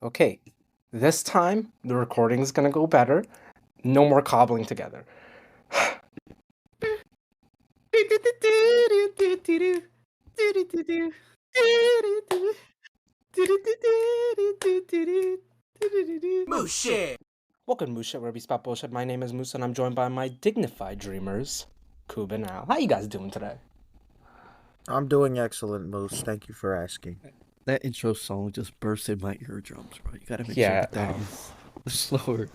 Okay, this time the recording is gonna go better. No more cobbling together. Moose shit. Welcome to Moose Shit, where we spot bullshit. My name is Moose, and I'm joined by my dignified dreamers, Kub and Al. How you guys doing today? I'm doing excellent, Moose. Thank you for asking. That intro song just bursted my eardrums, bro. You gotta make Yeah, sure that is slower.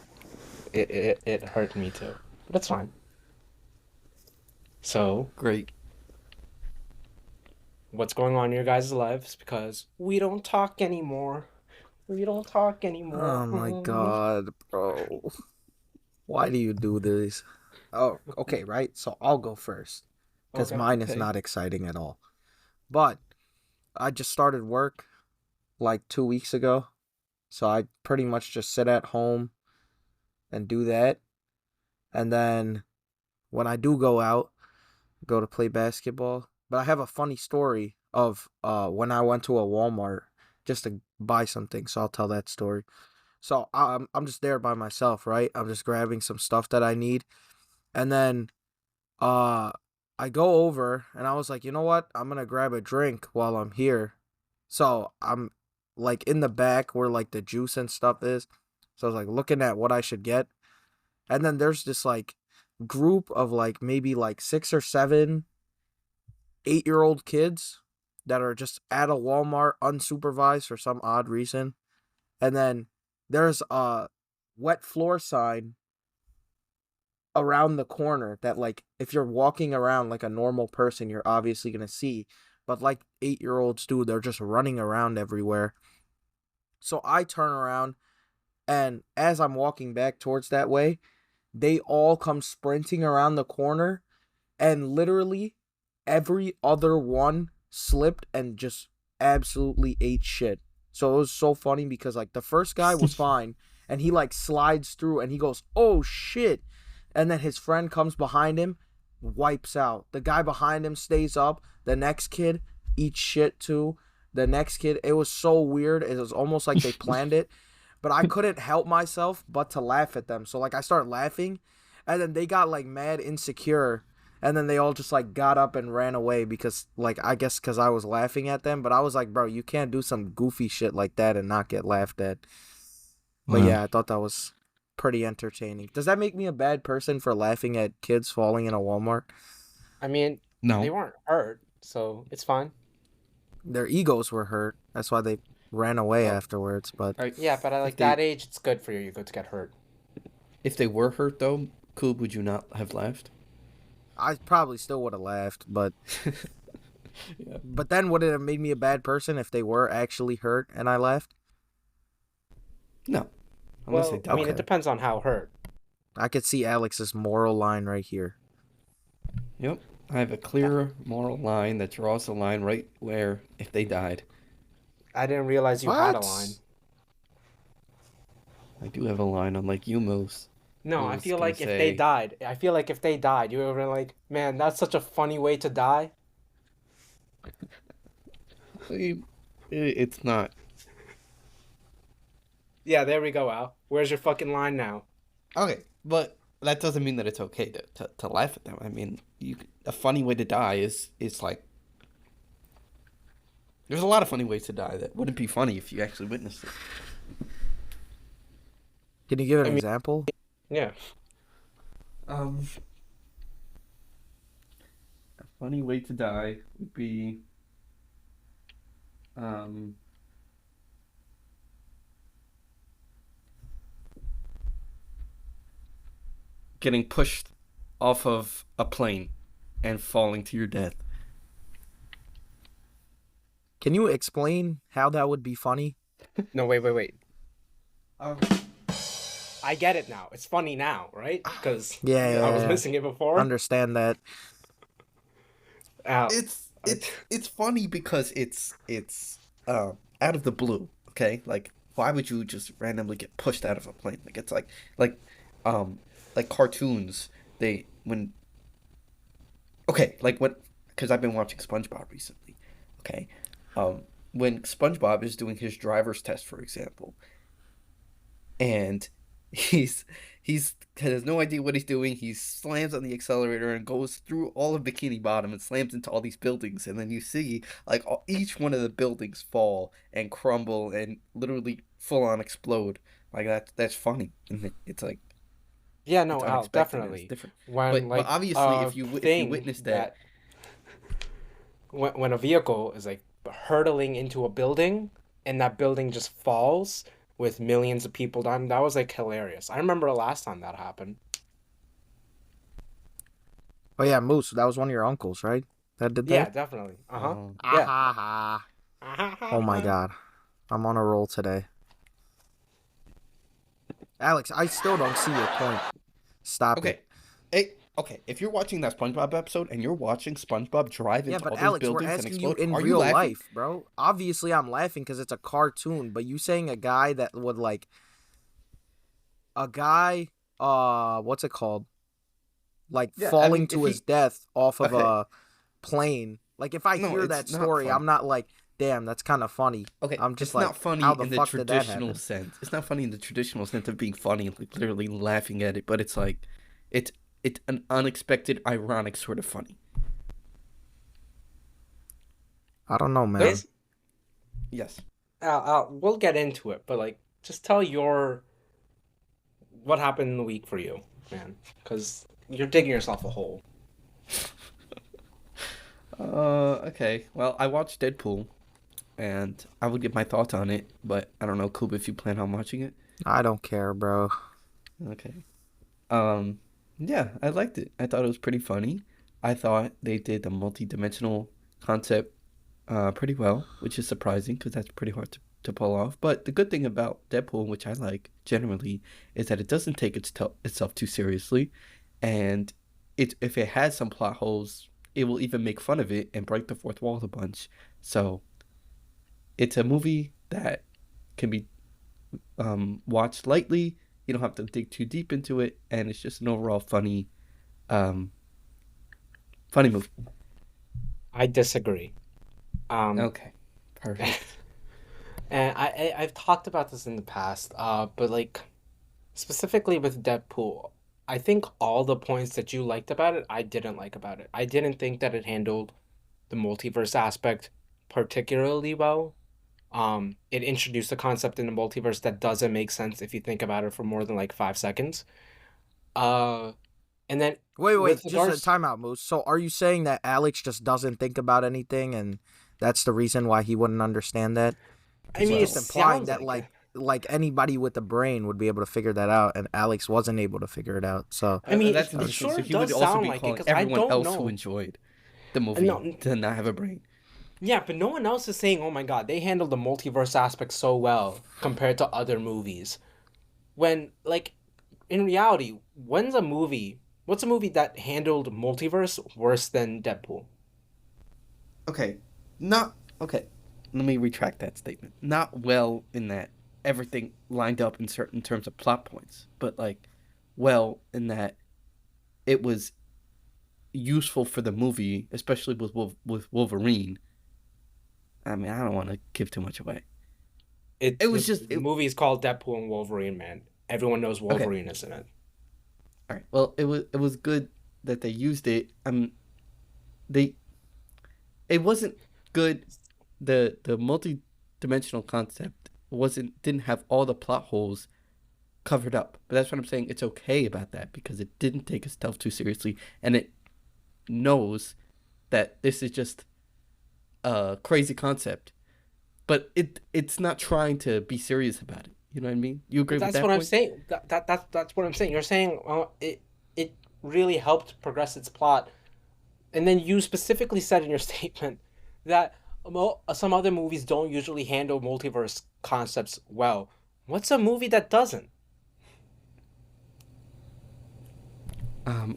It hurt me too, but it's fine. So, Great. what's going on in your guys' lives? Because we don't talk anymore. We don't talk anymore. Oh my god, bro. Why do you do this? Oh, okay, right? So I'll go first. Because Okay. mine is Okay. not exciting at all. But I just started work like 2 weeks ago. So I pretty much just sit at home and do that. And then when I do go out, go to play basketball. But I have a funny story of when I went to a Walmart just to buy something. So I'll tell that story. So I'm just there by myself, right? I'm just grabbing some stuff that I need. And then uh I go over and I was like, "You know what? I'm going to grab a drink while I'm here." So I'm like in the back where like the juice and stuff is. So I was like looking at what I should get. And then there's this like group of like maybe like 6 or 7 8-year-old kids that are just at a Walmart unsupervised for some odd reason. And then there's a wet floor sign around the corner that like if you're walking around like a normal person you're obviously going to see, but like 8-year-olds do, they're just running around everywhere. So I turn around, and as I'm walking back towards that way, they all come sprinting around the corner, and literally every other one slipped and just absolutely ate shit. So it was so funny because like the first guy was fine and he like slides through and he goes, "Oh shit." And then his friend comes behind him, wipes out. The guy behind him stays up. The next kid eats shit too. The next kid, it was so weird. It was almost like they planned it. But I couldn't help myself but to laugh at them. So like I started laughing, and then they got like mad insecure, and then they all just like got up and ran away because like I guess because I was laughing at them. But I was like, bro, you can't do some goofy shit like that and not get laughed at. But yeah, I thought that was pretty entertaining. Does that make me a bad person for laughing at kids falling in a Walmart? I mean, No. they weren't hurt, so it's fine. Their egos were hurt. That's why they ran away Oh. afterwards. But Yeah, but at like that age, it's good for your ego to get hurt. If they were hurt though, Koob, would you not have laughed? I probably still would have laughed. But Yeah. but then would it have made me a bad person if they were actually hurt and I laughed? No. Unless Well, they died. I mean, it Okay. depends on how hurt. I could see Alex's moral line right here. Yep. I have a clear moral line that draws the line right where if they died. I didn't realize you had a What? line. I do have a line unlike you, Moose. No, I was feel gonna like if they say- died, you would have been like, man, that's such a funny way to die. It's not. Yeah, there we go, Al. Where's your fucking line now? Okay, but that doesn't mean that it's okay to laugh at them. I mean, a funny way to die is like there's a lot of funny ways to die that wouldn't be funny if you actually witnessed it. Can you give an I mean- example? Yeah. A funny way to die would be getting pushed off of a plane and falling to your death. Can you explain how that would be funny? No, wait. I get it now. It's funny now, right? Because Yeah, I was yeah. missing it before. Understand that. Al. It's funny because it's out of the blue. Okay, like why would you just randomly get pushed out of a plane? Like it's like cartoons. They when okay like what because I've been watching SpongeBob recently. Okay, when SpongeBob is doing his driver's test, for example, and he's he's has no idea what he's doing. He slams on the accelerator and goes through all of Bikini Bottom and slams into all these buildings. And then you see like each one of the buildings fall and crumble and literally full on explode. Like that's funny. And it's like Yeah, it's no, Al, unexpected and it's definitely. different. When But like obviously, a if you thing witness that, that when a vehicle is like hurtling into a building and that building just falls with millions of people dying, that was like hilarious. I remember the last time that happened. Oh yeah, Moose. That was one of your uncles, right? That did Yeah, that. definitely. Uh-huh. um, Ah Yeah. ha ha! Oh my god, I'm on a roll today. Alex, I still don't see your point. Stop it. okay, okay. If you're watching that SpongeBob episode and you're watching SpongeBob drive Yeah, into but all those Alex, we're buildings and asking you explode, in are you real laughing? life, bro. Obviously, I'm laughing because it's a cartoon. But you saying a guy that would like a guy, what's it called? Like Yeah, I mean, falling if to his he death off of okay, a plane. Like if I no, hear it's that not story, I'm funny. not like, damn, that's kind of funny. Okay, I'm just it's not like, funny how the in the fuck did that traditional happen? sense. It's not funny in the traditional sense of being funny, like literally laughing at it. But it's like, it's it's an unexpected, ironic sort of funny. I don't know, man. Let's Yes. we'll get into it, but like just tell your what happened in the week for you, man, because you're digging yourself a hole. Okay. Well, I watched Deadpool, and I would give my thoughts on it, but I don't know, Coop, if you plan on watching it. I don't care, bro. Okay. Um, yeah, I liked it. I thought it was pretty funny. I thought they did the multi-dimensional concept pretty well, which is surprising because that's pretty hard to pull off. But the good thing about Deadpool, which I like generally, is that it doesn't take itself too seriously, and if it has some plot holes, it will even make fun of it and break the fourth wall a bunch. So it's a movie that can be watched lightly. You don't have to dig too deep into it, and it's just an overall um, funny movie. I disagree. Um, Okay, perfect. and I've talked about this in the past, but like specifically with Deadpool, I think all the points that you liked about it, I didn't like about it. I didn't think that it handled the multiverse aspect particularly well. It introduced a concept in the multiverse that doesn't make sense if you think about it for more than like 5 seconds. Uh, and then Wait, with wait, just a regards, timeout, Moose. So are you saying that Alex just doesn't think about anything and that's the reason why he wouldn't understand that? I Because you're mean, it just Well, implying sounds that like it. like anybody with a brain would be able to figure that out and Alex wasn't able to figure it out. So I mean, that's it interesting. sure So he would does also sound be like it calling because I everyone don't else who know. enjoyed the movie No, to not have a brain. yeah, but no one else is saying, "Oh my God, they handled the multiverse aspect so well compared to other movies." When like in reality, what's a movie that handled multiverse worse than Deadpool? Okay, not okay. Let me retract that statement. Not well in that everything lined up in certain terms of plot points, but like well in that it was useful for the movie, especially with Wolverine. I mean, I don't want to give too much away. It It was the just it. movie is called Deadpool and Wolverine, man. Everyone knows Okay, Wolverine is in it. all right. Well, it was good that they used it. They it wasn't good. The multi dimensional concept didn't have all the plot holes covered up. But that's what I'm saying. It's okay about that because it didn't take itself too seriously, and it knows that this is just a crazy concept. But it's not trying to be serious about it. You know what I mean? You agree But with that's that what I'm point? saying. That's what I'm saying. You're saying it really helped progress its plot, and then you specifically said in your statement that some other movies don't usually handle multiverse concepts well. What's a movie that doesn't?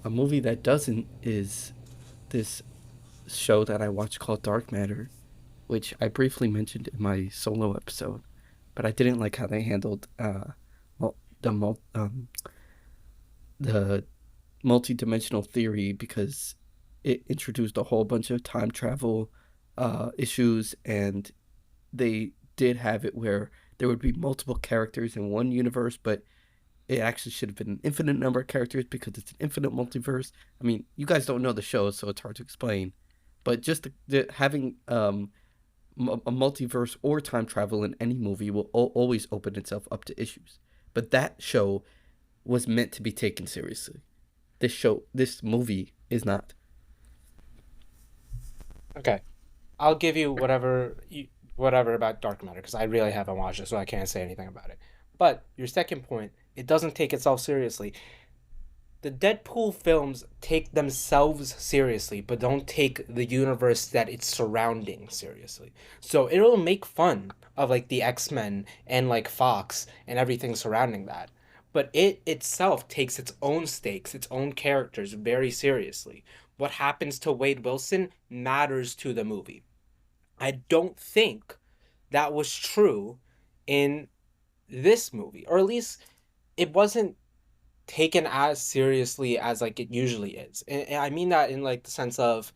A movie that doesn't is this show that I watched called Dark Matter, which I briefly mentioned in my solo episode, but I didn't like how they handled mul- the mul- um the multi-dimensional theory because it introduced a whole bunch of time travel issues, and they did have it where there would be multiple characters in one universe, but it actually should have been an infinite number of characters because it's an infinite multiverse. I mean, you guys don't know the show, so it's hard to explain. But just having a multiverse or time travel in any movie will always open itself up to issues. But that show was meant to be taken seriously. This movie is not. Okay, I'll give you whatever about Dark Matter because I really haven't watched it, so I can't say anything about it. But your second point, it doesn't take itself seriously. The Deadpool films take themselves seriously, but don't take the universe that it's surrounding seriously. So it'll make fun of like the X-Men and like Fox and everything surrounding that. But it itself takes its own stakes, its own characters very seriously. What happens to Wade Wilson matters to the movie. I don't think that was true in this movie, or at least it wasn't taken as seriously as like it usually is. And I mean that in like the sense of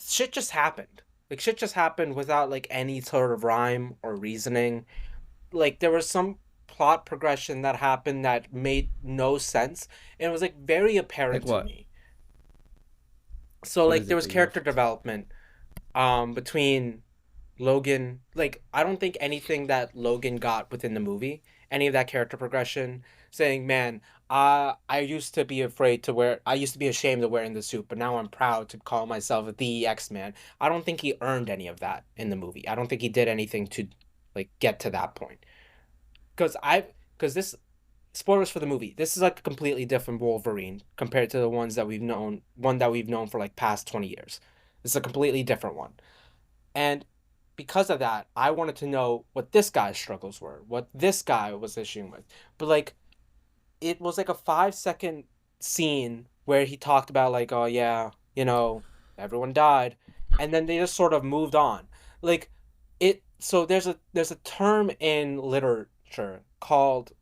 shit just happened. Like shit just happened without like any sort of rhyme or reasoning. Like there was some plot progression that happened that made no sense and it was like very Like apparent to what? me. So What like is there it was that you character reference? development between Logan, like I don't think anything that Logan got within the movie, any of that character progression, saying, "Man, I used to be afraid to wear, I used to be ashamed of wearing the suit, but now I'm proud to call myself the X-Man." I don't think he earned any of that in the movie. I don't think he did anything to like get to that point. Because because this spoilers for the movie. This is like a completely different Wolverine compared to the ones that we've known for like past 20 years. This is a completely different one. And because of that, I wanted to know what this guy's struggles were, what this guy was issuing with. But like it was like a 5 second scene where he talked about like, oh yeah, everyone died. And then they just sort of moved on. Like so there's a term in literature called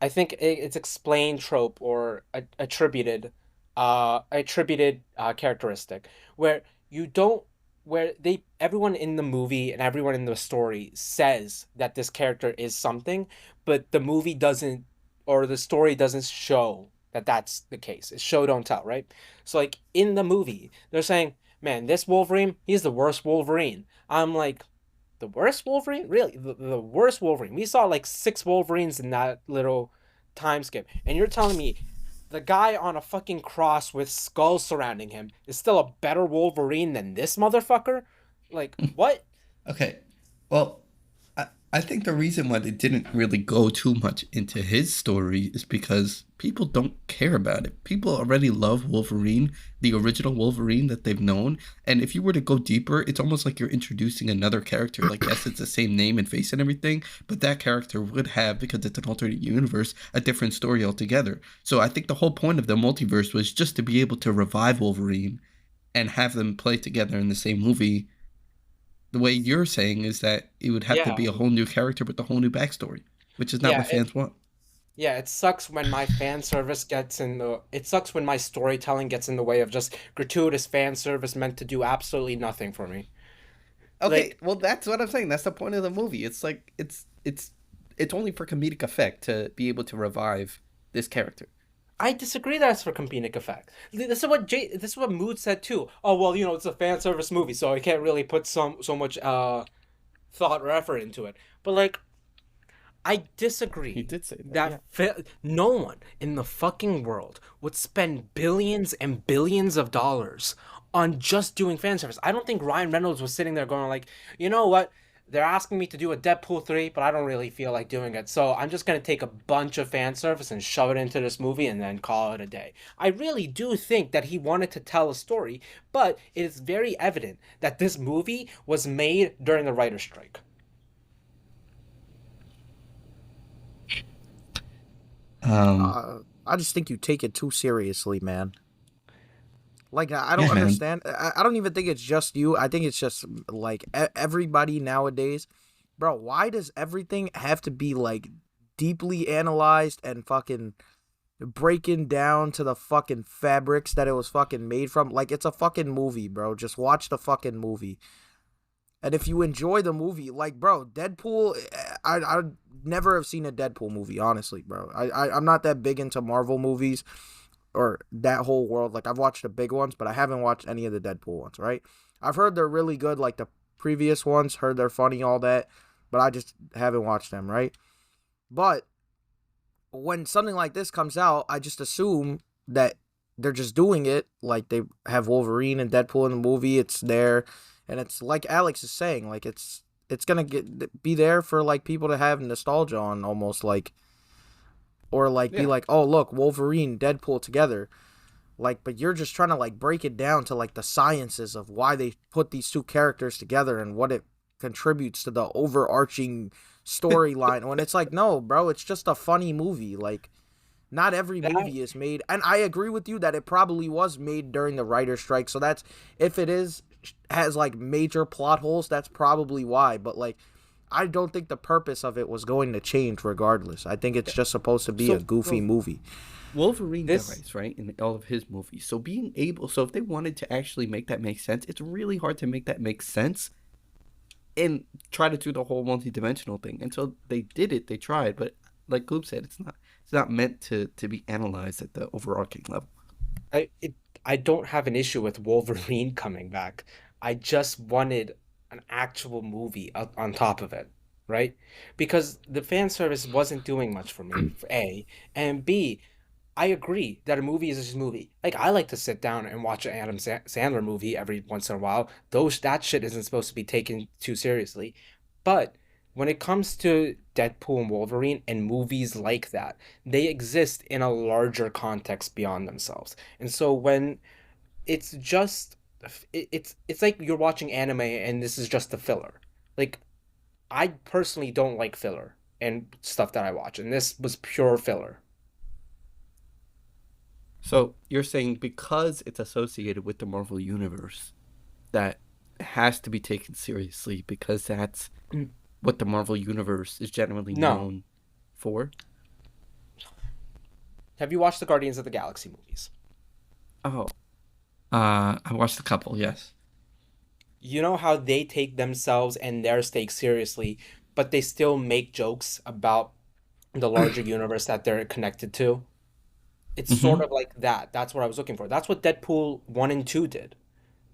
I think it's explained trope or attributed characteristic where you don't where they everyone in the movie and everyone in the story says that this character is something, but the movie doesn't or the story doesn't show that that's the case. It's show don't tell, right? So like in the movie, they're saying, "Man, this Wolverine, he's the worst Wolverine." I'm like, the worst Wolverine? Really? The worst Wolverine? We saw like six Wolverines in that little time skip. And you're telling me the guy on a fucking cross with skulls surrounding him is still a better Wolverine than this motherfucker? Like, what? Okay. Well, I think the reason why they didn't really go too much into his story is because people don't care about it. People already love Wolverine, the original Wolverine that they've known. And if you were to go deeper, it's almost like you're introducing another character. Like, yes, it's the same name and face and everything, but that character would have, because it's an alternate universe, a different story altogether. So I think the whole point of the multiverse was just to be able to revive Wolverine and have them play together in the same movie. The way you're saying is that it would have to Yeah. be a whole new character with a whole new backstory, which is not Yeah, what fans want. it sucks when my fan service gets in the it sucks when my storytelling gets in the way of just gratuitous fan service meant to do absolutely nothing for me. Okay, Like well that's what I'm saying. That's the point of the movie. It's like it's only for comedic effect to be able to revive this character. I disagree that it's for comedic effect. This is what Mood said too. Oh well, it's a fan service movie, so I can't really put so much thought or effort into it. But like I He disagree did say that, that yeah. no one in the fucking world would spend billions and billions of dollars on just doing fan service. I don't think Ryan Reynolds was sitting there going like, you know what? They're asking me to do a Deadpool 3, but I don't really feel like doing it. So I'm just going to take a bunch of fan service and shove it into this movie and then call it a day. I really do think that he wanted to tell a story, but it is very evident that this movie was made during the writer's strike. Um, I just think you take it too seriously, man. Like I don't yeah, man. understand. I don't even think it's just you. I think it's just like everybody nowadays, bro. Why does everything have to be like deeply analyzed and fucking breaking down to the fucking fabrics that it was fucking made from? Like it's a fucking movie, bro. Just watch the fucking movie. And if you enjoy the movie, like, bro, Deadpool, I never have seen a Deadpool movie, honestly, bro. I'm not that big into Marvel movies or that whole world. Like, I've watched the big ones, but I haven't watched any of the Deadpool ones, right? I've heard they're really good, like the previous ones, heard they're funny, all that, but I just haven't watched them, right? But when something like this comes out, I just assume that they're just doing it like they have Wolverine and Deadpool in the movie. It's there, and it's like Alex is saying, like it's gonna be there for like people to have nostalgia on, almost like, or like be Yeah. like, oh look, Wolverine, Deadpool together. Like, but you're just trying to like break it down to like the sciences of why they put these two characters together and what it contributes to the overarching storyline. When it's like, no, bro, it's just a funny movie. Like, not every That movie is made, and I agree with you that it probably was made during the writer's strike. So that's, if it is, has like major plot holes, that's probably why. But like, I don't think the purpose of it was going to change regardless. I think it's just supposed to be a So goofy movie. Wolverine this dies, right, in all of his movies. So being able, so if they wanted to actually make that make sense, it's really hard to make that make sense and try to do the whole multi-dimensional thing. And so they did it, they tried, but like Gloop said, it's not meant to be analyzed at the overarching level. I it, I don't have an issue with Wolverine coming back. I just wanted an actual movie on top of it, right? Because the fan service wasn't doing much for me, for A, and B, I agree that a movie is just a movie. Like I like to sit down and watch an Sandler movie every once in a while. Those that shit isn't supposed to be taken too seriously. But when it comes to Deadpool and Wolverine and movies like that, they exist in a larger context beyond themselves. And so when it's just it's like you're watching anime and this is just a filler. Like I personally don't like filler and stuff that I watch, and this was pure filler. So you're saying because it's associated with the Marvel Universe, that has to be taken seriously because that's what the Marvel Universe is generally No. known for? Have you watched the Guardians of the Galaxy movies? Oh, I watched a couple, yes. You know how they take themselves and their stakes seriously, but they still make jokes about the larger universe that they're connected to? It's sort Mm-hmm. of like that. That's what I was looking for. That's what Deadpool 1 and 2 did.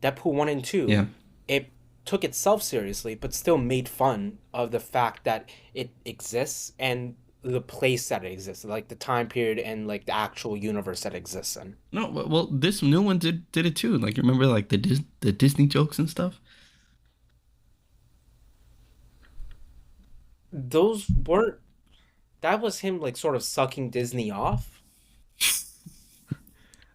Deadpool 1 and 2, Yeah. it took itself seriously, but still made fun of the fact that it exists and the place that it exists, like the time period and like the actual universe that exists in. No, well, this new one did it too. Like, remember, like the Disney jokes and stuff. Those weren't, that was him like sort of sucking Disney off.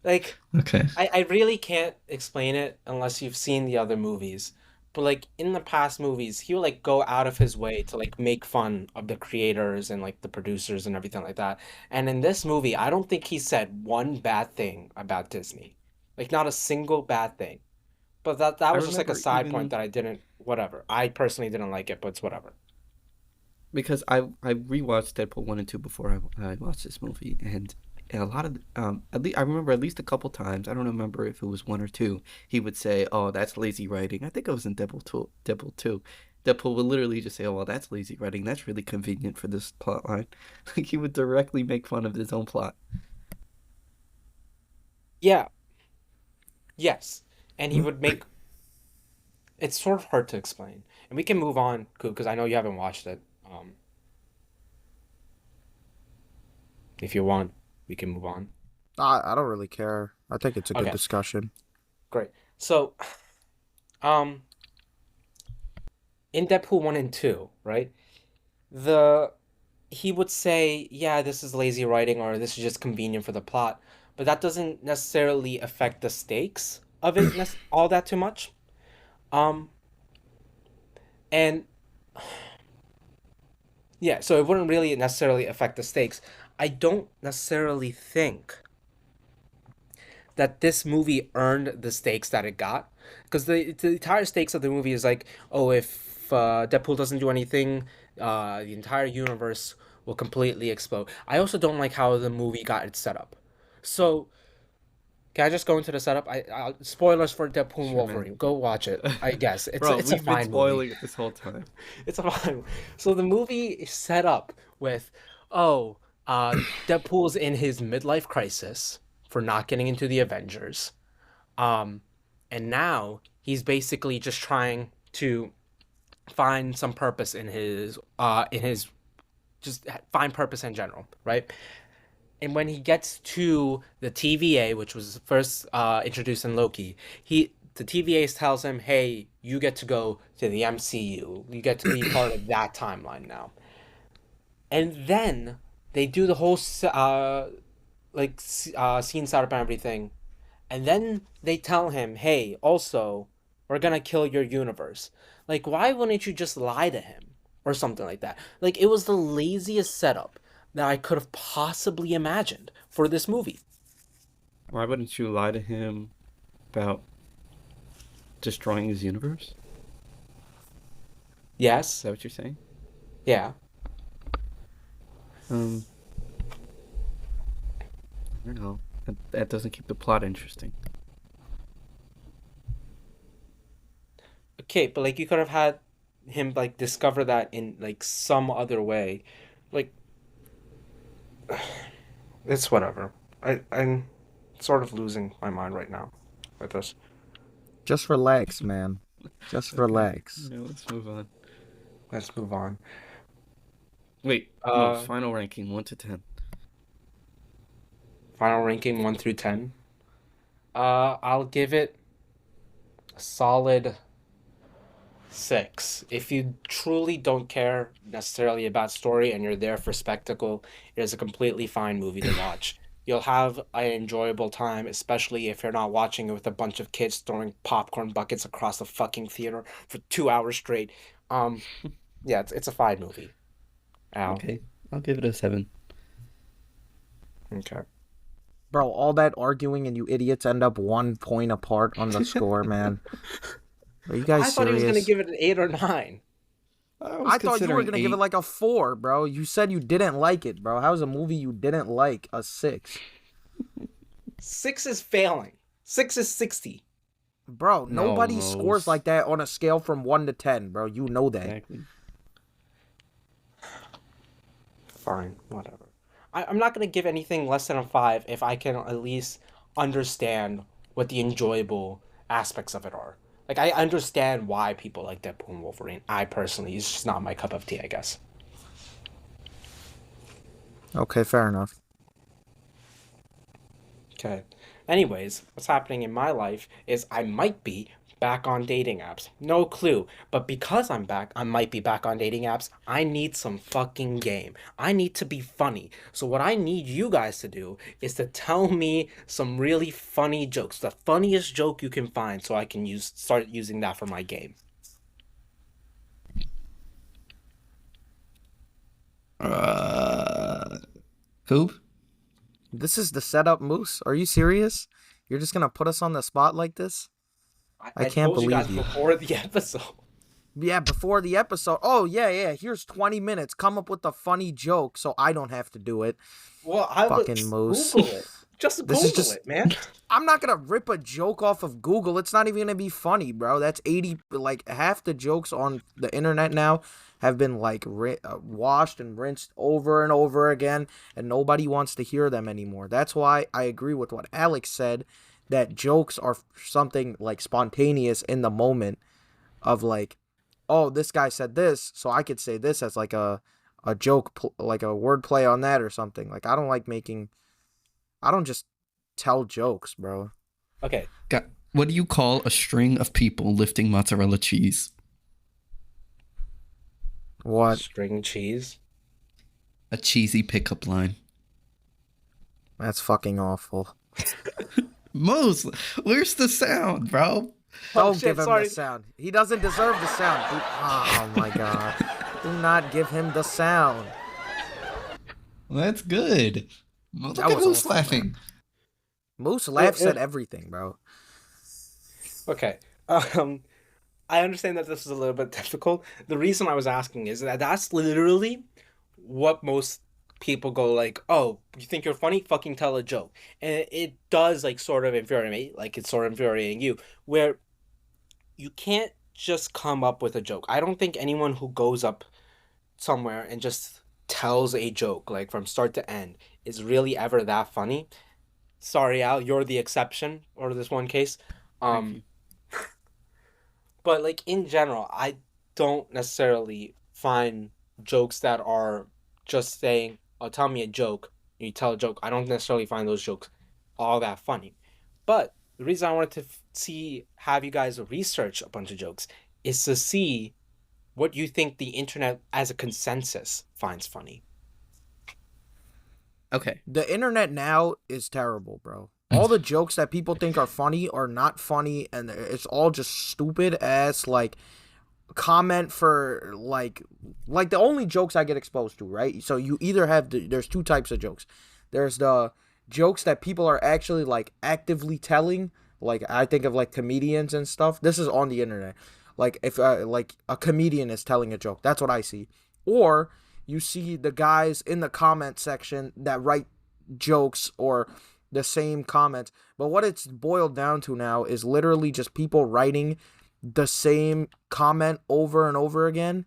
Like, Okay. I really can't explain it unless you've seen the other movies. But like in the past movies, he would like go out of his way to like make fun of the creators and like the producers and everything like that. And in this movie, I don't think he said one bad thing about Disney. Like not a single bad thing. But that I was just like a remember side point even that I didn't whatever. I personally didn't like it, but it's whatever. because I rewatched Deadpool 1 and 2 before I watched this movie, and a lot of at least I remember at least a couple times. I don't remember if it was one or two. He would say, "Oh, that's lazy writing." I think it was in Deadpool 2. Deadpool 2. Deadpool would literally just say, "Oh, well, that's lazy writing. That's really convenient for this plot line." Like he would directly make fun of his own plot. Yeah, yes. And he would make it's sort of hard to explain. And we can move on, because I know you haven't watched it. If you want, we can move on. I don't really care. I think it's a good Okay, discussion. great. So, um, in Deadpool 1 and 2, right? The he would say, "Yeah, this is lazy writing or this is just convenient for the plot." But that doesn't necessarily affect the stakes of it all that too much. Um, and yeah, so it wouldn't really necessarily affect the stakes. I don't necessarily think that this movie earned the stakes that it got, because the entire stakes of the movie is like, oh, if Deadpool doesn't do anything, the entire universe will completely explode. I also don't like how the movie got it set up. So Can I just go into the setup? Spoilers for Deadpool and Sure, man. Wolverine. Go watch it. I guess Bro, it's a we've been fine movie. spoiling it this whole time. It's a fine. So the movie is set up with, oh, Deadpool's in his midlife crisis for not getting into the Avengers. Um, and now he's basically just trying to find some purpose in his just find purpose in general, right? And when he gets to the TVA, which was first introduced in Loki, the TVA tells him, "Hey, you get to go to the MCU. You get to be part of that timeline now." And then they do the whole scene setup and everything, and then they tell him, "Hey, also, we're gonna kill your universe." Like, why wouldn't you just lie to him or something like that? Like, it was the laziest setup that I could have possibly imagined for this movie. Why wouldn't you lie to him about destroying his universe? Is Yes, that what you're saying? yeah. Um, I don't know. That doesn't keep the plot interesting. Okay, but like you could have had him like discover that in like some other way. Like it's whatever. I'm sort of losing my mind right now with this. Just relax, man. Just Okay. relax. Yeah, let's move on. Let's move on. Wait, Moose, Uh, final ranking 1 to 10. Final ranking 1 through 10. I'll give it a solid 6. If you truly don't care necessarily about story and you're there for spectacle, it is a completely fine movie to watch. You'll have an enjoyable time, especially if you're not watching it with a bunch of kids throwing popcorn buckets across the fucking theater for 2 hours straight. Um, yeah, it's a fine movie. Al. Okay, I'll give it a 7. Okay. Bro, all that arguing and you idiots end up 1 point apart on the score, man. Are you guys I thought he was gonna serious? give it an 8 or 9. I was I thought you were considering gonna give it 8. like a 4, bro. You said you didn't like it, bro. How's a movie you didn't like a 6? 6 is failing. 6 is 60. Bro, No, nobody scores Moose. like that on a scale from 1 to 10, bro. You know that. Exactly. Fine, whatever. I'm not gonna give anything less than a 5 if I can at least understand what the enjoyable aspects of it are. Like I understand why people like Deadpool and Wolverine. I personally, it's just not my cup of tea, I guess. Okay, fair enough. Okay. Anyways, what's happening in my life is I might be back on dating apps. No clue. But because I'm back, I might be back on dating apps. I need some fucking game. I need to be funny. So what I need you guys to do is to tell me some really funny jokes. The funniest joke you can find so I can start using that for my game. Uh, Coop? This is the setup, Moose. Are you serious? You're just gonna put us on the spot like this? I I can't told you guys believe you. before the episode. Yeah, before the episode. Oh, yeah, yeah. Here's 20 minutes. Come up with a funny joke so I don't have to do it. Well, I would Fucking Moose. Google it. Just This is Google just. it, man. I'm not gonna rip a joke off of Google. It's not even gonna be funny, bro. That's 80. Like, half the jokes on the internet now have been, like, washed and rinsed over and over again, and nobody wants to hear them anymore. That's why I agree with what Alex said, that jokes are something, like, spontaneous in the moment of, like, oh, this guy said this, so I could say this as, like, a joke, like a word play on that or something. Like, I don't just tell jokes, bro. Okay. What do you call a string of people lifting mozzarella cheese? What? String cheese. A cheesy pickup line. That's fucking awful. Mose, where's the sound, bro? Oh Don't shit, give him sorry. the sound. He doesn't deserve the sound. Oh my god. Do not give him the sound. That's good. Look That at was Moose awful, laughing. Moose laughs It- at everything, bro. Okay. Um, I understand that this is a little bit difficult. The reason I was asking is that that's literally what most people go like, "Oh, you think you're funny? Fucking tell a joke." And it does like sort of infuriate me, like it's sort of infuriating you, where you can't just come up with a joke. I don't think anyone who goes up somewhere and just tells a joke like from start to end is really ever that funny. Sorry, Al, you're the exception or this one case. Thank Um, you. but like in general, I don't necessarily find jokes that are just saying, "Oh, tell me a joke." You tell a joke. I don't necessarily find those jokes all that funny. But the reason I wanted to see have you guys research a bunch of jokes is to see what you think the internet as a consensus finds funny. Okay. The internet now is terrible, bro. All the jokes that people think are funny are not funny, and it's all just stupid ass like comment for like the only jokes I get exposed to, right? So you either have there's two types of jokes. There's the jokes that people are actually like actively telling, like I think of like comedians and stuff. This is on the internet. Like if like a comedian is telling a joke, that's what I see. Or you see the guys in the comment section that write jokes or the same comments. But what it's boiled down to now is literally just people writing the same comment over and over again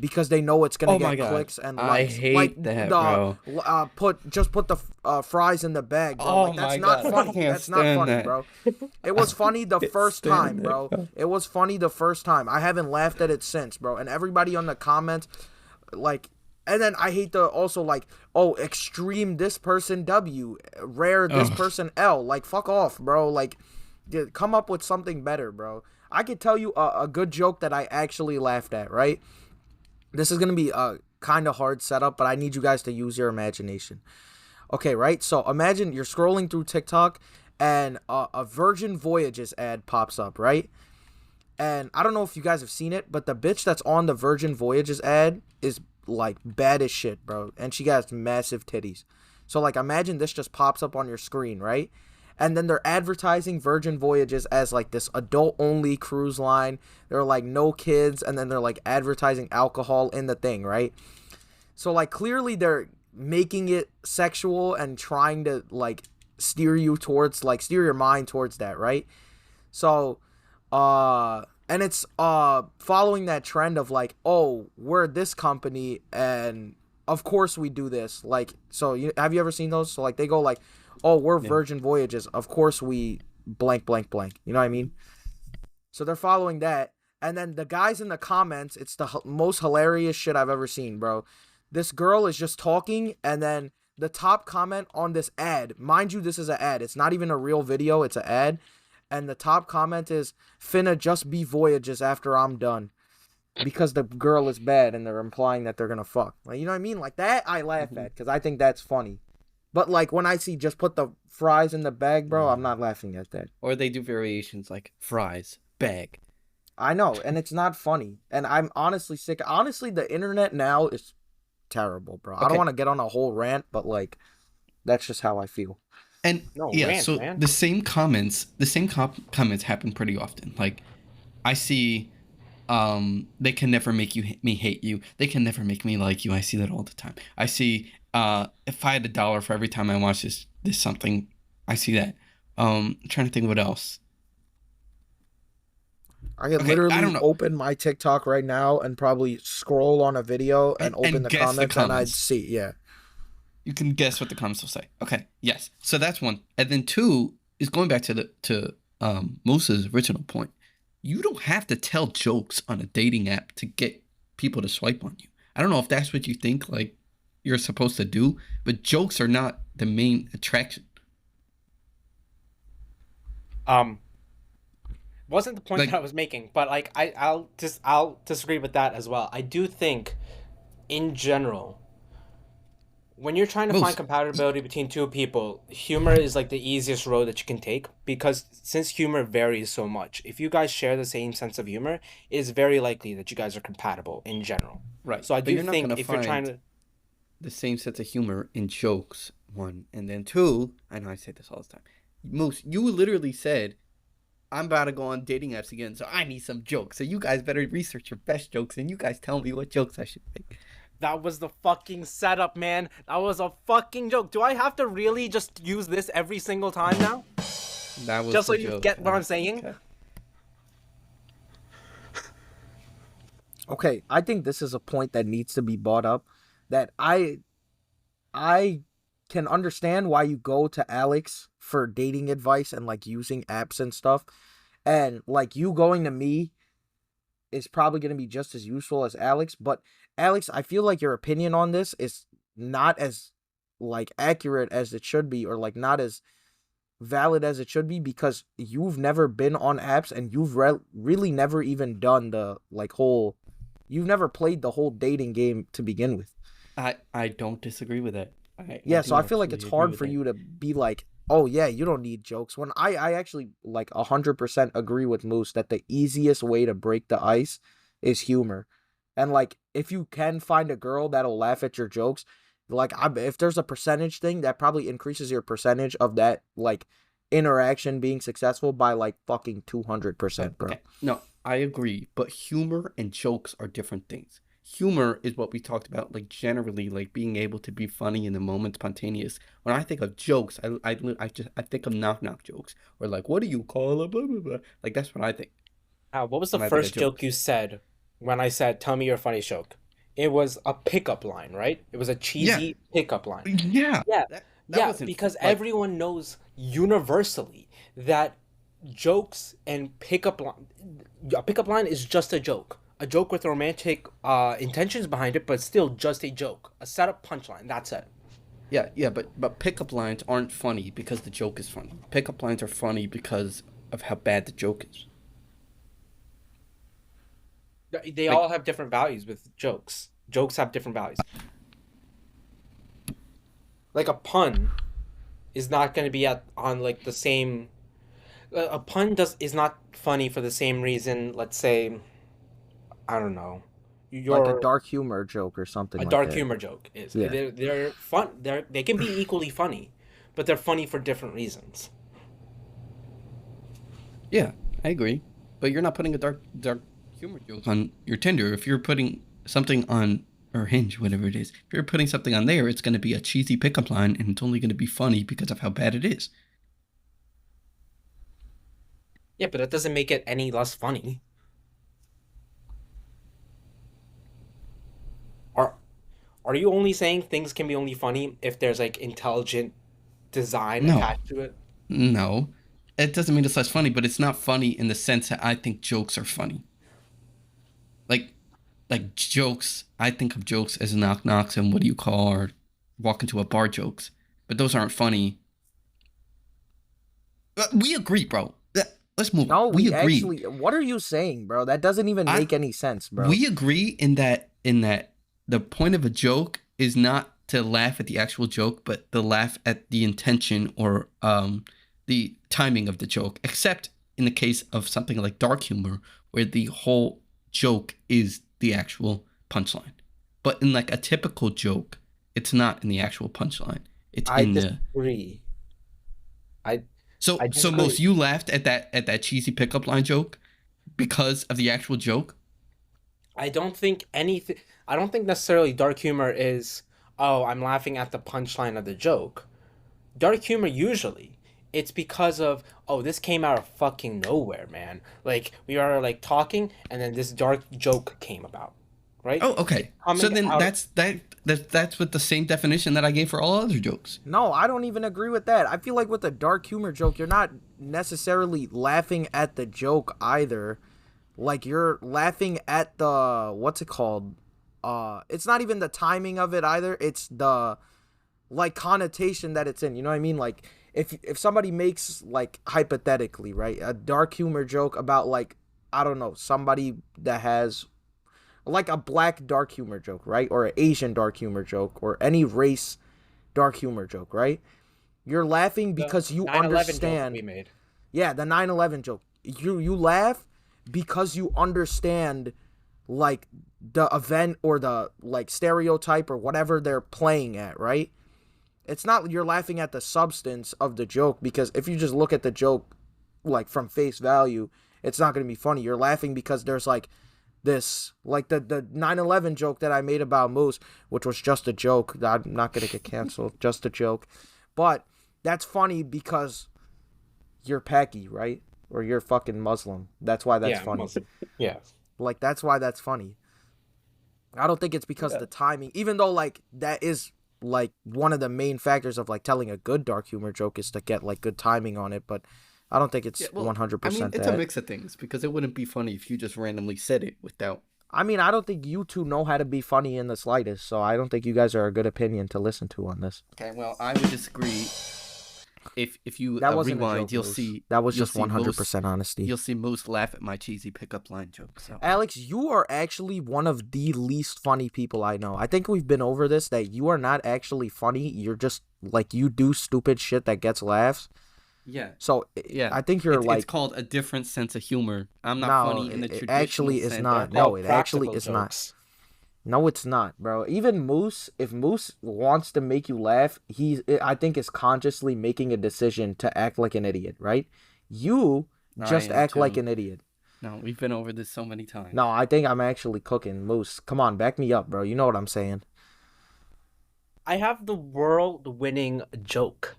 because they know it's gonna Oh my get god. clicks and I likes. Like hate that, the bro. put the fries in the bag, bro. Oh Like that's my not god. I funny. can't That's not stand funny, that. bro. It was funny the Can't first time, stand bro. that. It was funny the first time. I haven't laughed at it since, bro. And everybody on the comments, like, and then I hate the also like, oh, extreme this person W, rare this Oh, person L. Like, fuck off, bro. Like, come up with something better, bro. I could tell you a good joke that I actually laughed at, right? This is going to be a kind of hard setup, but I need you guys to use your imagination. Okay, right? So imagine you're scrolling through TikTok and a Virgin Voyages ad pops up, right? And I don't know if you guys have seen it, but the bitch that's on the Virgin Voyages ad is like bad as shit, bro. And she has massive titties. So like imagine this just pops up on your screen, right? And then they're advertising Virgin Voyages as like this adult only cruise line. They're like no kids, and then they're like advertising alcohol in the thing, right? So like clearly they're making it sexual and trying to like steer you towards like steer your mind towards that, right? So and it's following that trend of like, oh, we're this company and of course we do this. Like, so have you ever seen those? So like they go like, oh, we're yeah. Virgin Voyages, of course we blank blank blank, you know what I mean? So they're following that, and then the guys in the comments, it's the most hilarious shit I've ever seen, bro. This girl is just talking, and then the top comment on this ad, mind you, this is an ad. It's not even a real video. It's an ad, and the top comment is "finna just be voyages after I'm done," because the girl is bad, and they're implying that they're gonna fuck. Like, you know what I mean? Like that, I laugh Mhm. at because I think that's funny. But like when I see just put the fries in the bag, bro, I'm not laughing at that. Or they do variations like fries, bag. I know, and it's not funny. And I'm honestly sick. Honestly, the internet now is terrible, bro. I don't Okay. want to get on a whole rant, but like that's just how I feel. And No, yeah, rant, so man. the same comments happen pretty often. Like I see they can never make me hate you. They can never make me like you. I see that all the time. I see if I had $1 for every time I watch this something, I see that. I'm trying to think of what else. I could Okay, I don't literally know. open my TikTok right now and probably scroll on a video and open And the guess the comments and I'd comments. see, yeah. You can guess what the comments will say. Okay, yes. So that's one. And then two is going back to Musa's original point. You don't have to tell jokes on a dating app to get people to swipe on you. I don't know if that's what you think like you're supposed to do, but jokes are not the main attraction. Um, wasn't the point that Like I was making, but like I'll disagree with that as well. I do think in general, when you're trying to find most. compatibility between two people, humor is like the easiest road that you can take because since humor varies so much, if you guys share the same sense of humor, it is very likely that you guys are compatible in general. Right. So I But do you're not think gonna if you're trying find to the same sense of humor in jokes, one. And then two, I know I say this all the time. Most you literally said I'm about to go on dating apps again, so I need some jokes. So you guys better research your best jokes, and you guys tell me what jokes I should make. That was the fucking setup, man. That was a fucking joke. Do I have to really just use this every single time now? That was Just so the you joke. get what I'm saying? Okay. Okay, I think this is a point that needs to be brought up. That I can understand why you go to Alex for dating advice and like using apps and stuff. And like you going to me is probably going to be just as useful as Alex, but Alex, I feel like your opinion on this is not as like accurate as it should be, or like not as valid as it should be, because you've never been on apps and you've really never even done the like whole, you've never played the whole dating game to begin with. I don't disagree with that. I Yeah, do so I feel like it's absolutely agree hard with for that. you to be like, oh yeah, you don't need jokes. When I actually like 100% agree with Moose that the easiest way to break the ice is humor. And like if you can find a girl that'll laugh at your jokes, like if there's a percentage thing, that probably increases your percentage of that like interaction being successful by like fucking 200%, bro. Okay. No, I agree, but humor and jokes are different things. Humor is what we talked about, like generally, like being able to be funny in the moment, spontaneous. When I think of jokes, I think of knock knock jokes, or like, what do you call a blah blah blah? Like that's what I think What was the when I think of first joke jokes. you said when I said, "Tell me your funny joke"? It was a pickup line, right? It was a Yeah, cheesy pickup line. yeah. Yeah, That yeah, wasn't because like everyone knows universally that jokes and pickup line, a pickup line is just a joke with romantic intentions behind it, but still just a joke, a setup punchline. That's it. yeah, but pickup lines aren't funny because the joke is funny. Pickup lines are funny because of how bad the joke is. They Like all have different values with jokes. Jokes have different values. Like a pun is not going to be at on like the same. A pun does is not funny for the same reason. Let's say I don't know. Like a Your dark humor joke or something a like dark that. humor joke is. Yeah. They're fun. They can be equally funny, but they're funny for different reasons. yeah, I agree. But you're not putting a dark humor joke on your Tinder. If you're putting something on or Hinge, whatever it is, if you're putting something on there, it's going to be a cheesy pickup line, and it's only going to be funny because of how bad it is. Yeah, but that doesn't make it any less funny. Are are you only saying things can be only funny if there's like intelligent design No, attached to it? no, it doesn't mean it's less funny, but it's not funny in the sense that I think jokes are funny. Like, like jokes, I think of jokes as knock knocks and what do you call or walk into a bar jokes, but those aren't funny. We agree, bro. Let's move on. No, We we agree. actually, what are you saying, bro? That doesn't even I make any sense, bro. we agree in that the point of a joke is not to laugh at the actual joke, but to laugh at the intention or the timing of the joke. Except in the case of something like dark humor, where the whole joke is the actual punchline. But in like a typical joke, it's not in the actual punchline. It's I in the disagree. I so I so most disagree. you laughed at that cheesy pickup line joke because of the actual joke. I don't think anything. I don't think necessarily dark humor is. Oh, I'm laughing at the punchline of the joke. Dark humor usually it's because of oh this came out of fucking nowhere, man. Like we are like talking and then this dark joke came about, right? Oh, It's okay. So coming then out. that's with the same definition that I gave for all other jokes. No, I don't even agree with that. I feel like with a dark humor joke, you're not necessarily laughing at the joke either. Like you're laughing at the what's it called? It's not even the timing of it either. It's the like connotation that it's in. You know what I mean? Like if somebody makes like hypothetically, right, a dark humor joke about like I don't know, somebody that has like a black dark humor joke, right? Or an Asian dark humor joke or any race dark humor joke, right? You're laughing The because you 9/11 joke we understand. made. Yeah, the 9/11 joke. You laugh because you understand like the event or the like stereotype or whatever they're playing at, right? It's not you're laughing at the substance of the joke, because if you just look at the joke like from face value, it's not going to be funny. You're laughing because there's like this, like the 9/11 joke that I made about Moose, which was just a joke. I'm not gonna get canceled, just a joke. But that's funny because you're Paki, right? Or you're fucking Muslim. That's why that's Yeah, funny. Muslim. Yeah. Like that's why that's funny. I don't think it's because of the timing, even though like that is like one of the main factors of like telling a good dark humor joke is to get like good timing on it, but I don't think Yeah, it's well, I mean, 100% it's a that. mix of things because it wouldn't be funny if you just randomly said it without. I mean, I don't think you two know how to be funny in the slightest, so I don't think you guys are a good opinion to listen to on this. Okay, well, I would disagree. If you That wasn't a rewind, joke, Moose. That was just 100% honesty. You'll see Moose laugh at my cheesy pickup line joke. So Alex, you are actually one of the least funny people I know. I think we've been over this, that you are not actually funny. You're just like, you do stupid shit that gets laughs. yeah, So yeah, I think you're it's like, called a different sense of humor. I'm not no, funny in the it traditional actually is sense. not. They're No, called it actually practical is not. jokes. No, it's not, bro. Even Moose, if Moose wants to make you laugh, I think is consciously making a decision to act like an idiot, right? You I just am act like too. an idiot. No, we've been over this so many times. No, I think I'm actually cooking Moose. Come on, back me up, bro. You know what I'm saying. I have the world-winning joke.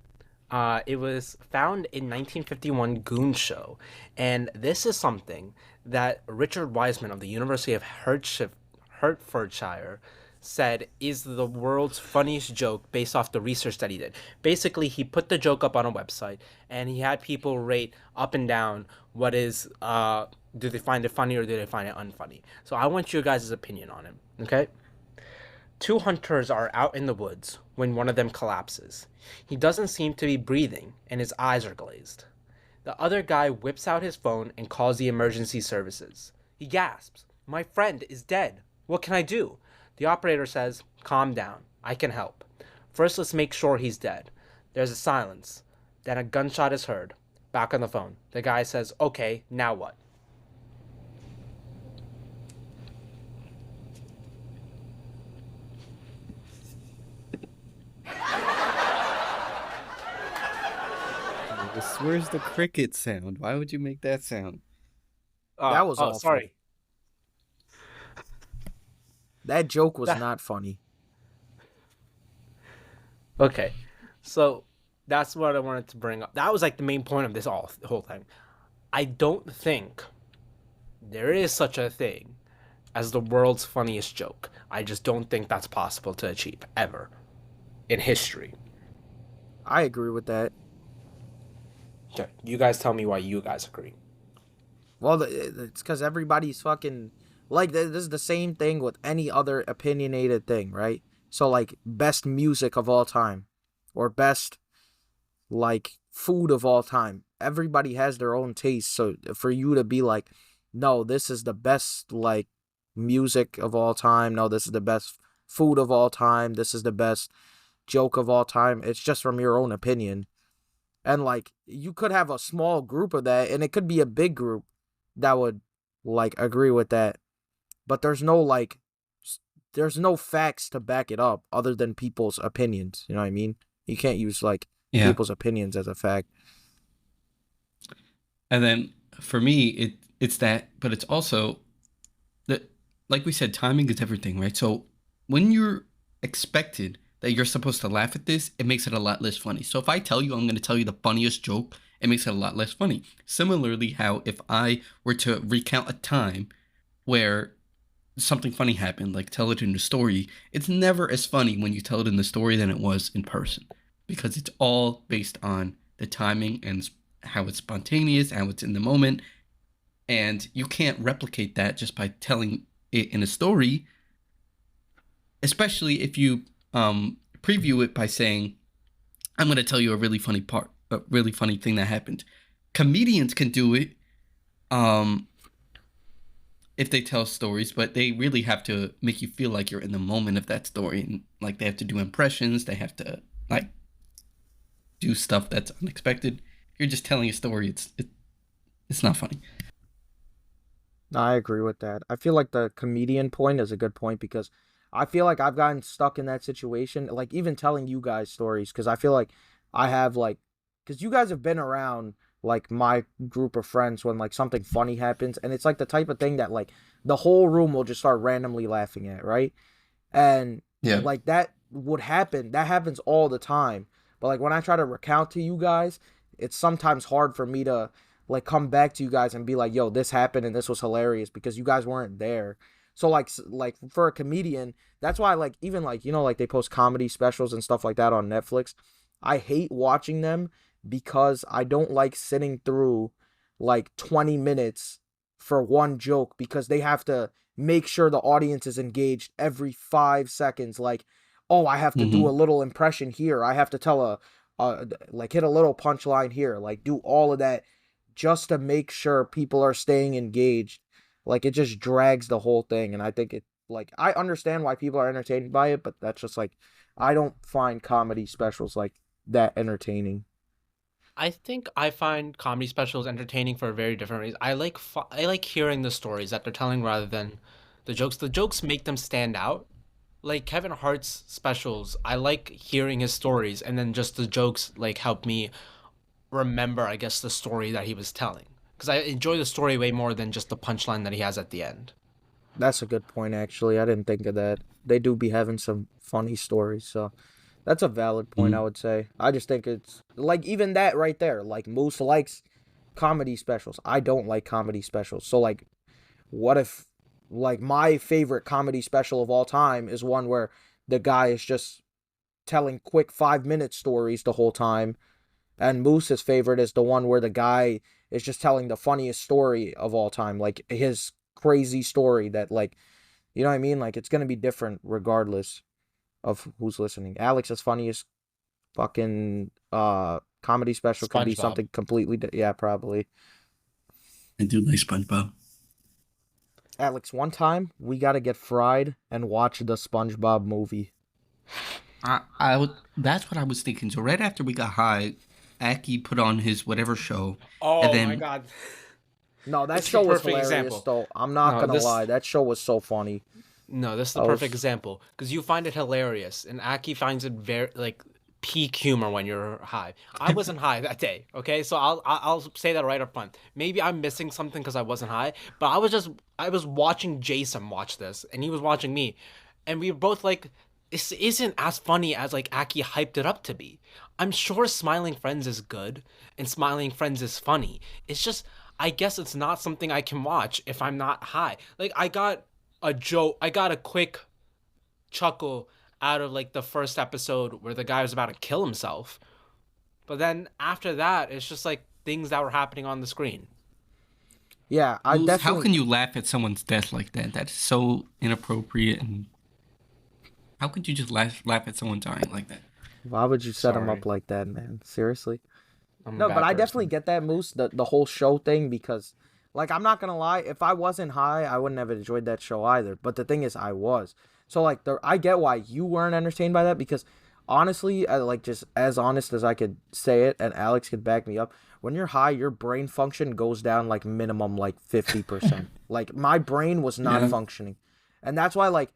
It was found in 1951 Goon Show, and this is something that Richard Wiseman of the University of Hertfordshire said is the world's funniest joke based off the research that he did. Basically, he put the joke up on a website, and he had people rate up and down what is do they find it funny or do they find it unfunny. So I want your guys' opinion on it. Okay. Two hunters are out in the woods when one of them collapses. He doesn't seem to be breathing, and his eyes are glazed. The other guy whips out his phone and calls the emergency services. He gasps, "My friend is dead. What can I do?" The operator says, "Calm down. I can help. First, let's make sure he's dead." There's a silence. Then a gunshot is heard. Back on the phone. The guy says, "Okay, now what?" Where's the cricket sound? Why would you make that sound? That was awful. Sorry. That joke was That- not funny. Okay, so that's what I wanted to bring up. That was like the main point of this the whole thing. I don't think there is such a thing as the world's funniest joke. I just don't think that's possible to achieve ever in history. I agree with that. Okay, you guys tell me why you guys agree. Well, it's because everybody's fucking like this is the same thing with any other opinionated thing, right? So like best music of all time, or best like food of all time. Everybody has their own taste. So for you to be like, no, this is the best like music of all time. No, this is the best food of all time. This is the best joke of all time. It's just from your own opinion. And like you could have a small group of that, and it could be a big group that would like agree with that. But there's no facts to back it up other than people's opinions. You know what I mean? You can't use like Yeah. people's opinions as a fact. And then for me, it's that, but it's also that, like we said, timing is everything, right? So when you're expected that you're supposed to laugh at this, it makes it a lot less funny. So if I tell you I'm going to tell you the funniest joke, it makes it a lot less funny. Similarly, how if I were to recount a time where something funny happened, like tell it in the story, it's never as funny when you tell it in the story than it was in person, because it's all based on the timing and how it's spontaneous, how it's in the moment, and you can't replicate that just by telling it in a story, especially if you preview it by saying, I'm going to tell you a really funny thing that happened. Comedians can do it if they tell stories, but they really have to make you feel like you're in the moment of that story. And like they have to do impressions, they have to like do stuff that's unexpected. If you're just telling a story, it's not funny. No, I agree with that. I feel like the comedian point is a good point because I feel like I've gotten stuck in that situation, like even telling you guys stories, because I feel like I have like, because you guys have been around like my group of friends when like something funny happens, and it's like the type of thing that like the whole room will just start randomly laughing at, right? And Yeah. like that would happen. That happens all the time. But like when I try to recount to you guys, it's sometimes hard for me to like come back to you guys and be like, "Yo, this happened and this was hilarious," because you guys weren't there. So like for a comedian, that's why like even like like they post comedy specials and stuff like that on Netflix. I hate watching them because I don't like sitting through like 20 minutes for one joke because they have to make sure the audience is engaged every 5 seconds. Like, oh, I have to do a Hmm. little impression here. I have to tell like hit a little punchline here. Like, do all of that just to make sure people are staying engaged. Like, it just drags the whole thing. And I think like, I understand why people are entertained by it, but that's just like, I don't find comedy specials like that entertaining. I think I find comedy specials entertaining for a very different reason. I like hearing the stories that they're telling rather than the jokes. The jokes make them stand out. Like Kevin Hart's specials, I like hearing his stories, and then just the jokes like help me remember, I guess, the story that he was telling. Because I enjoy the story way more than just the punchline that he has at the end. That's a good point, actually. I didn't think of that. They do be having some funny stories, so that's a valid point, I Hmm. would say. I just think it's like even that right there. Like Moose likes comedy specials. I don't like comedy specials. So like what if like my favorite comedy special of all time is one where the guy is just telling quick 5 minute stories the whole time, and Moose's favorite is the one where the guy is just telling the funniest story of all time, like his crazy story that like you know what I mean? Like it's gonna be different regardless of who's listening. Alex's funniest fucking comedy special could be SpongeBob. something completely yeah, probably. I do like SpongeBob. Alex, one time we gotta get fried and watch the SpongeBob movie. That's what I was thinking. So right after we got high, Aki put on his whatever show, and Oh my then god. No, that This is the show was perfect hilarious example. though. I'm not No, gonna this lie, that show was so funny. No, this is the I perfect was example because you find it hilarious, and Aki finds it very like peak humor when you're high. I wasn't high that day, okay? So I'll say that right up front. Maybe I'm missing something because I wasn't high, but I was watching Jason watch this, and he was watching me, and we were both like, this isn't as funny as like Aki hyped it up to be. I'm sure Smiling Friends is good, and Smiling Friends is funny. It's just I guess it's not something I can watch if I'm not high. Like I got a quick chuckle out of like the first episode where the guy was about to kill himself. But then after that, it's just like things that were happening on the screen. yeah, I Moose, how definitely can you laugh at someone's death like that? That's so inappropriate. And how could you just laugh at someone dying like that? why would you set him up Sorry, like that, man? Seriously? I'm a No, but bad I definitely person. get that Moose, the whole show thing because like I'm not gonna lie, if I wasn't high, I wouldn't have enjoyed that show either. But the thing is I was. So like I get why you weren't entertained by that because honestly, like just as honest as I could say it and Alex could back me up, when you're high, your brain function goes down like minimum like 50%. Like my brain was not Yeah. functioning. And that's why like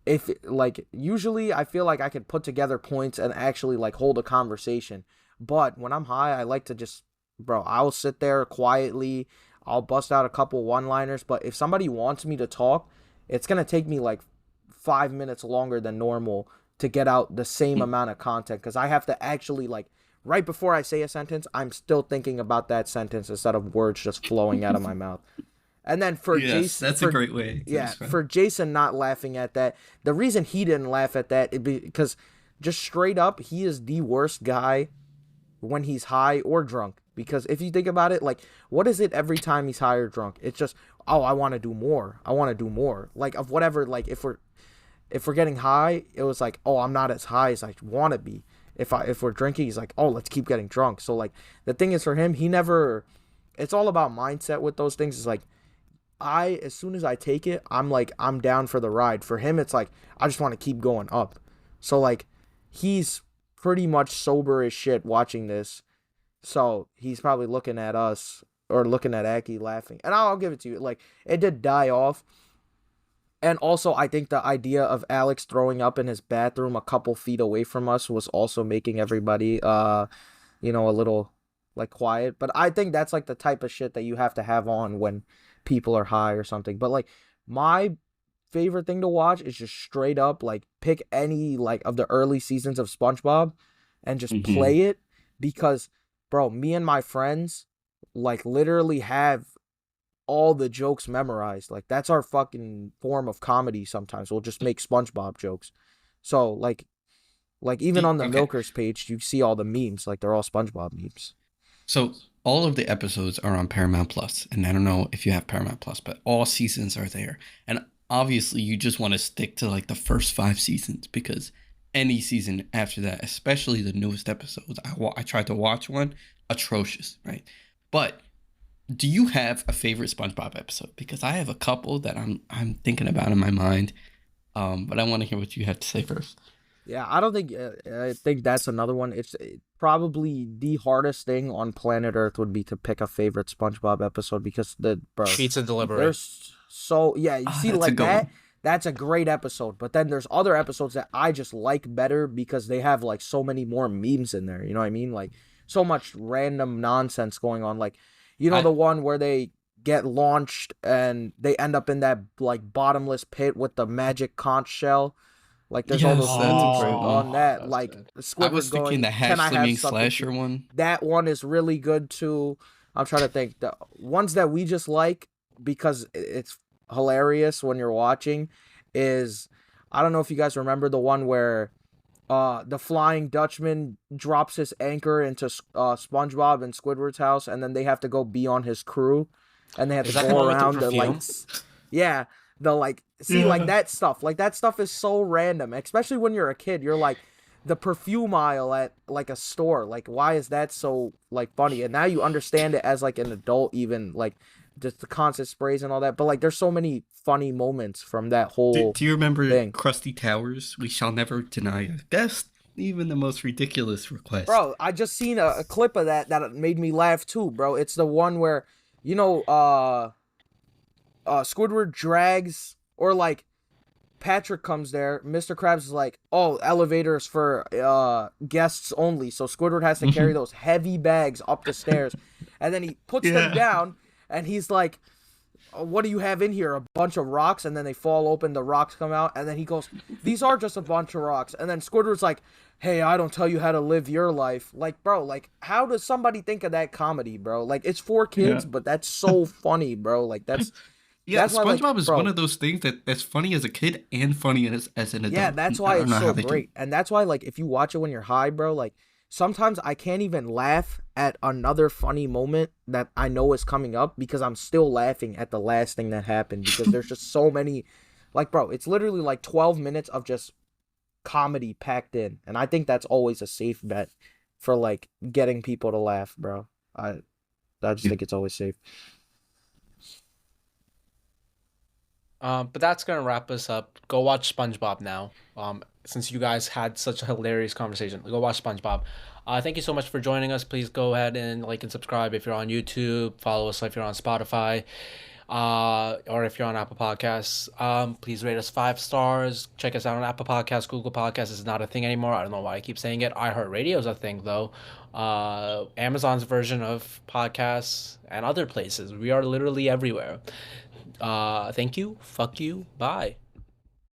if like usually I feel like I could put together points and actually like hold a conversation. But when I'm high, I like to just bro, I'll sit there quietly, I'll bust out a couple one-liners, but if somebody wants me to talk, it's going to take me like 5 minutes longer than normal to get out the same amount of content cuz I have to actually like right before I say a sentence, I'm still thinking about that sentence instead of words just flowing out of my mouth. And then for Yes, Jason, that's a great way to yeah, describe for Jason not laughing at that, the reason he didn't laugh at that is because just straight up, he is the worst guy when he's high or drunk. Because if you think about it, like, what is it every time he's high or drunk? It's just, oh, I want to do more. I want to do more. Like of whatever. Like if we're getting high, it was like, oh, I'm not as high as I want to be. If we're drinking, he's like, oh, let's keep getting drunk. So like the thing is for him, he never. It's all about mindset with those things. It's like as soon as I take it, I'm like I'm down for the ride. For him, it's like I just want to keep going up. So like he's pretty much sober as shit watching this. So he's probably looking at us or looking at Aki laughing. And I'll give it to you. Like it did die off. And also I think the idea of Alex throwing up in his bathroom a couple feet away from us was also making everybody a like quiet. But I think that's like the type of shit that you have to have on when people are high or something. But like my favorite thing to watch is just straight up like pick any like of the early seasons of SpongeBob and just Hmm. play it because bro, me and my friends like literally have all the jokes memorized. Like that's our fucking form of comedy sometimes. We'll just make SpongeBob jokes. So like even on the Okay. Milkers page, you see all the memes, like they're all SpongeBob memes. So all of the episodes are on Paramount Plus, and I don't know if you have Paramount Plus, but all seasons are there. And obviously, you just want to stick to like the first 5 seasons because any season after that, especially the newest episodes, I tried to watch one, atrocious, right? But do you have a favorite SpongeBob episode? Because I have a couple that I'm thinking about in my mind. But I want to hear what you have to say first. Yeah, I don't think I think that's another one. It's probably the hardest thing on planet Earth would be to pick a favorite SpongeBob episode because the bro, Pizza delivery. there's so yeah, you Ah, see that's a like good that. one. That's a great episode, but then there's other episodes that I just like better because they have like so many more memes in there. You know what I mean? Like so much random nonsense going on. Like you know I the one where they get launched and they end up in that like bottomless pit with the magic conch shell. Like there's all those Yes, that's a memes great one. on Oh, that. that's Like good. I Squidward was thinking going, the "Can hash I have slinging something to?" slasher one. That one is really good too. I'm trying to think the ones that we just like because it's hilarious when you're watching is I don't know if you guys remember the one where the Flying Dutchman drops his anchor into SpongeBob and Squidward's house and then they have to go be on his crew and they have to Is that the go one with the around the perfume? lights. Yeah, the like see Yeah. like that stuff is so random, especially when you're a kid. You're like the perfume aisle at like a store. Like why is that so like funny? And now you understand it as like an adult even like just the constant sprays and all that. But like there's so many funny moments from that whole Do you remember thing. Krusty Towers? We shall never deny a guest, even the most ridiculous request. Bro, I just seen a clip of that made me laugh too, bro. It's the one where you know Squidward drags or like Patrick comes there. Mr. Krabs is like, "Oh, elevators for guests only." So Squidward has to carry those heavy bags up the stairs, and then he puts them Yeah. down, and he's like, "What do you have in here? A bunch of rocks?" And then they fall open, the rocks come out, and then he goes, "These are just a bunch of rocks." And then Squidward's like, "Hey, I don't tell you how to live your life." Like, bro, like, how does somebody think of that comedy, bro? Like, it's for Yeah. kids, but that's so funny, bro. Like, Yeah, that's why, like, SpongeBob is one bro, of those things that's funny as a kid and funny as an yeah, adult. that's I why don't it's know how so they do it. great. And that's why like if you watch it when you're high, bro, like sometimes I can't even laugh at another funny moment that I know is coming up because I'm still laughing at the last thing that happened because there's just so many like bro, it's literally like 12 minutes of just comedy packed in. And I think that's always a safe bet for like getting people to laugh, bro. I just Yeah. think it's always safe. But that's gonna wrap us up. Go watch SpongeBob now. Since you guys had such a hilarious conversation, go watch SpongeBob. Thank you so much for joining us. Please go ahead and like and subscribe if you're on YouTube. Follow us if you're on Spotify, or if you're on Apple Podcasts. Please rate us 5 stars. Check us out on Apple Podcasts. Google Podcasts is not a thing anymore. I don't know why I keep saying it. iHeartRadio is a thing though. Amazon's version of podcasts and other places. We are literally everywhere. Thank you. Fuck you. Bye.